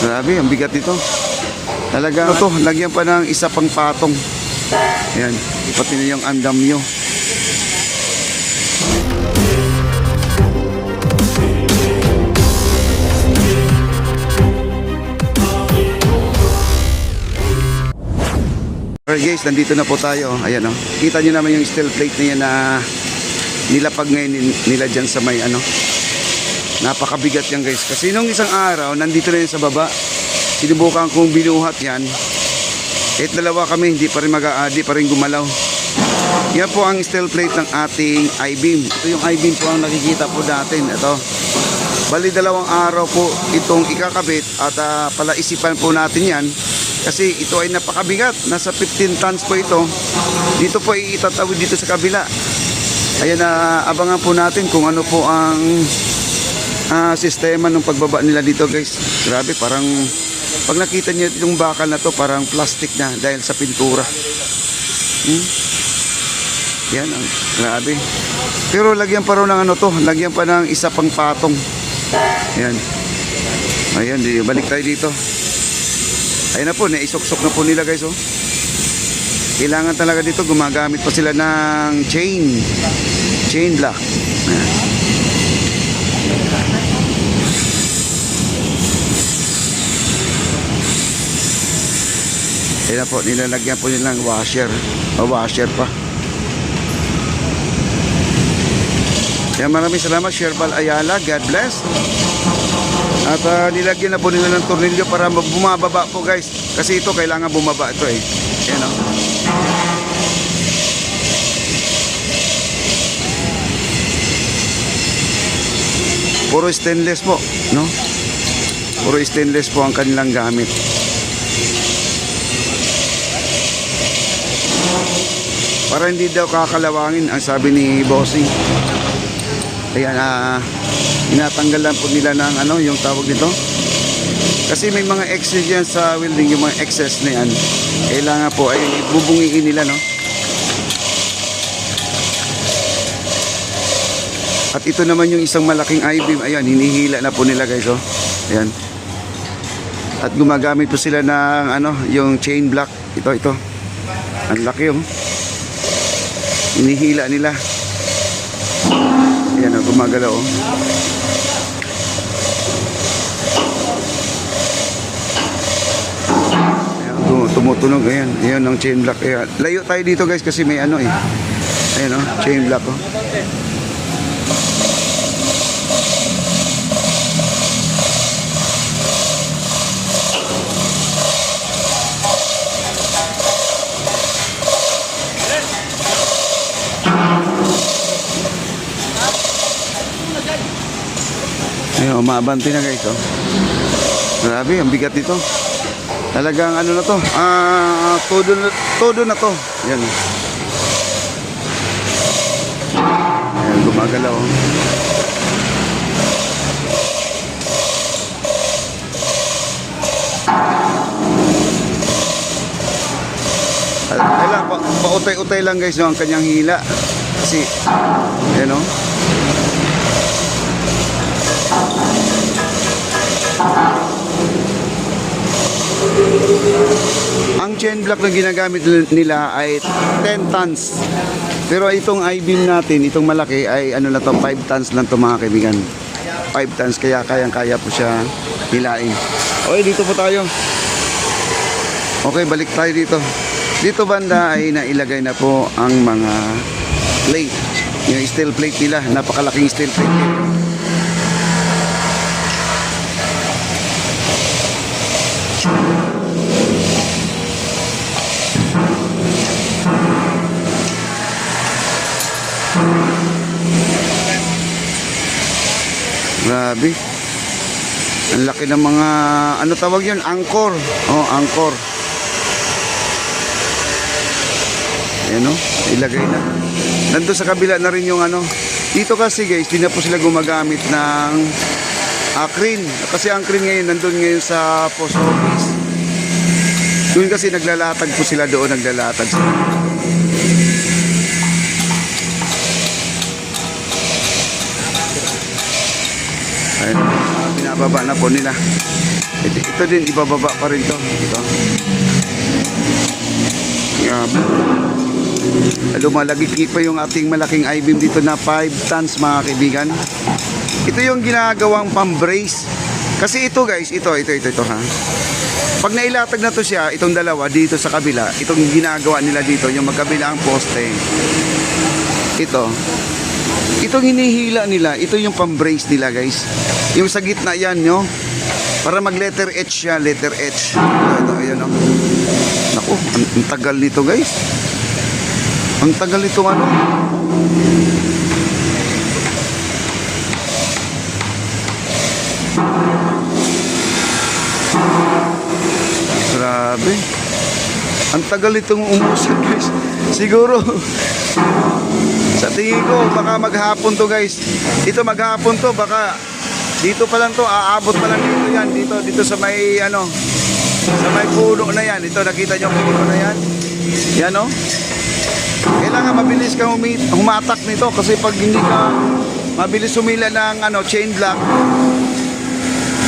Grabe, ang bigat nito. Talaga, to, lagyan pa ng isa pang patong. Ayan, pati na yung andam nyo. Alright guys, nandito na po tayo. Ayan o. Kita nyo naman yung steel plate na yan na nilapag ngayon nila dyan sa may ano. Napakabigat yan guys. Kasi nung isang araw, nandito na yan sa baba. Sinubukan kong binuhat yan. Kahit dalawa kami, di pa rin gumalaw. Yan po ang steel plate ng ating I-beam. Ito yung I-beam po ang nakikita po natin. Ito. Bali dalawang araw po itong ikakabit at palaisipan po natin yan. Kasi ito ay napakabigat. Nasa 15 tons po ito. Dito po itatawid dito sa kabila. Ayan, abangan po natin kung ano po ang sistema ng pagbaba nila dito guys. Grabe, parang pag nakita niyo itong bakal na to, parang plastic na dahil sa pintura. Yan, grabe. Pero lagyan pa rin ng ano to, lagyan pa ng isa pang patong. Ayan. Ayan, balik tayo dito. Ayun na po, naisuksok na po nila guys oh. Kailangan talaga dito gumagamit pa sila ng chain block. Ayun na po, nilalagyan po nilang washer pa. Kaya maraming salamat Sherbal Ayala, God bless. At nilagyan na po nila ng tornilyo para bumababa po guys. Kasi ito kailangan bumaba ito eh. Ayan o. Puro stainless po, no? Puro stainless po ang kanilang gamit. Para hindi daw kakalawangin ang sabi ni Bossing. Ayan, inatanggalan po nila ng ano, yung tawag nito. Kasi may mga excess yan sa welding, yung mga excess na yan. Kailangan po ay bubungiin nila, no? At ito naman yung isang malaking I-beam. Ayan, hinihila na po nila guys, oh. Ayan. At gumagamit po sila ng ano, yung chain block. Ito. Ang laki, oh. Hinihila nila. Ayan, oh, gumagalaw, oh. Tumutunog, ayan ang chain block. Ayan. Layo tayo dito guys kasi may ano eh. Ayan o, chain block o. Ayan o, maabante na guys o. Grabe, ang bigat nito. Talagang ano na to, todo na to. Yan. Ayan, gumagalaw. Kailangan pautay-utay lang guys, no, ang kanyang hila. Kasi, yan o. Ang chain block na ginagamit nila ay 10 tons. Pero itong I-beam natin, itong malaki ay ano na to, 5 tons lang to mga kaibigan. 5 tons, kaya kayang-kaya po siya hilain. Okay, dito po tayo. Okay, balik tayo dito. Dito banda ay nailagay na po ang mga plate. Yung steel plate nila, napakalaking steel plate nila. Grabe. Ang laki ng mga ano tawag yun? Anchor. Oh, anchor. Ayan o, ilagay na. Nandun sa kabila na rin yung ano. Dito kasi guys, di na po sila gumagamit ng crane. Kasi ang crane ngayon, nandun ngayon sa post office. Doon kasi naglalatag po sila doon, naglalatag sila. Ayun, ibababa na po nila. Ito din, ibababa pa rin to. Ito. Lumalagiki pa yung ating malaking I-beam dito na 5 tons mga kaibigan. Ito yung ginagawang pang-brace. Kasi ito guys, ito ha. Pag nailatag na to siya, itong dalawa dito sa kabila, itong ginagawa nila dito, yung magkabilang poste. Itong hinihila nila, ito yung pang-brace nila guys. Yung sa gitna yan, no? Para mag letter H siya, letter H. Ito, ayan, no? Naku, ang tagal nito guys. Ang tagal nito ano. Grabe. Ang tagal nitong umusad guys. Siguro sa tingin ko baka maghapon to guys. Ito maghapon to, baka dito pa lang to, aabot pa lang dito yan. Dito sa may ano, sa may puno na yan. Ito nakita nyo ang puno na yan. Yan o. Kailangan mabilis kang humatak nito kasi pag hindi ka mabilis humila ng ano, chain block,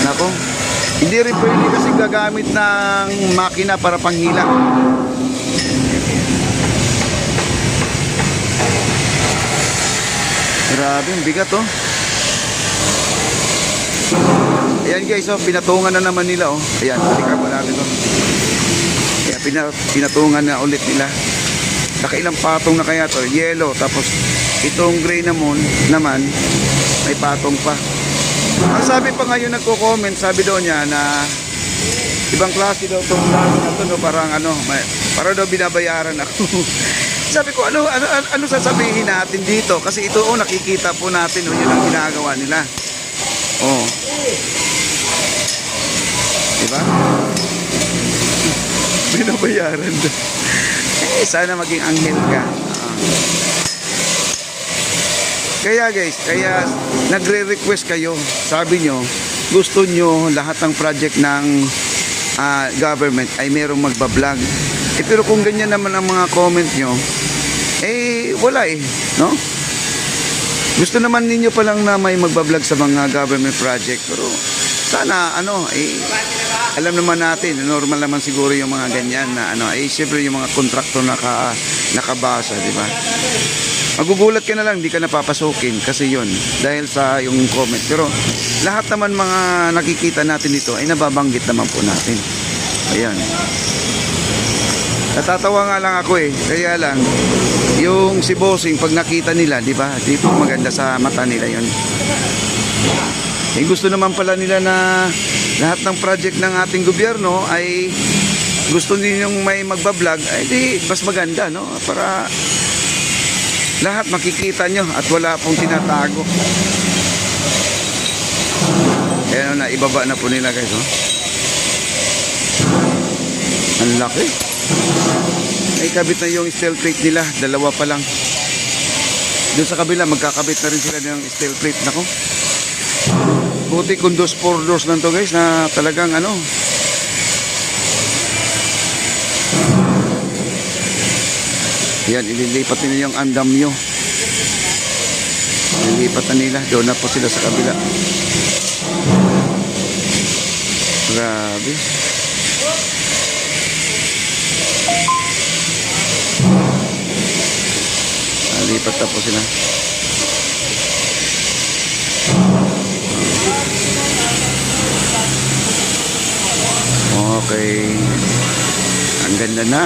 nako, hindi rin pwede kasi gagamit ng makina para panghila. Grabe, ang bigat oh. Ayan guys, oh, pinatungan na naman nila oh. Ayan, balikan mo natin oh. Kaya pinatungan na ulit nila. Nakailang patong na kaya to, yellow, tapos itong gray naman may patong pa. Ang sabi pa ngayon nagko-comment, sabi daw niya na ibang klase daw itong dami na to, no? Parang ano, para daw binabayaran ako. Sabi ko, ano sasabihin natin dito? Kasi ito, oh, nakikita po natin, oh, yun ang ginagawa nila. Oh. Diba? Binabayaran daw. Sana maging anghel ka. Kaya guys, nagre-request kayo. Sabi nyo, gusto nyo lahat ng project ng government ay merong magbablog. Pero kung ganyan naman ang mga comment nyo, wala no? Gusto naman ninyo palang na may magbablog sa mga government project. Pero sana alam naman natin, normal naman siguro yung mga ganyan na siyempre yung mga kontraktor nakabasa, di ba? Magugulat ka na lang, di ka napapasukin kasi yun, dahil sa yung comment. Pero lahat naman mga nakikita natin dito ay nababanggit naman po natin. Ayan. Natatawa nga lang ako kaya lang yung si Bossing pag nakita nila, di ba? Di po maganda sa mata nila yun. Gusto naman pala nila na lahat ng project ng ating gobyerno ay gusto ninyong may magbablog, ay di mas maganda, no? Para lahat makikita nyo at wala pong tinatago. Ayan na, ibaba na po nila guys, oh. Ang laki. Ay kabit na yung steel plate nila, dalawa pa lang. Doon sa kabila magkakabit na rin sila ng steel plate. Nako, buti kung 4 doors lang to guys, na talagang yan, ililipat nila yung andamyo. Ililipat na nila, doon na po sila sa kabila. Grabe. Lipat na po sila. Okay. Ang ganda na.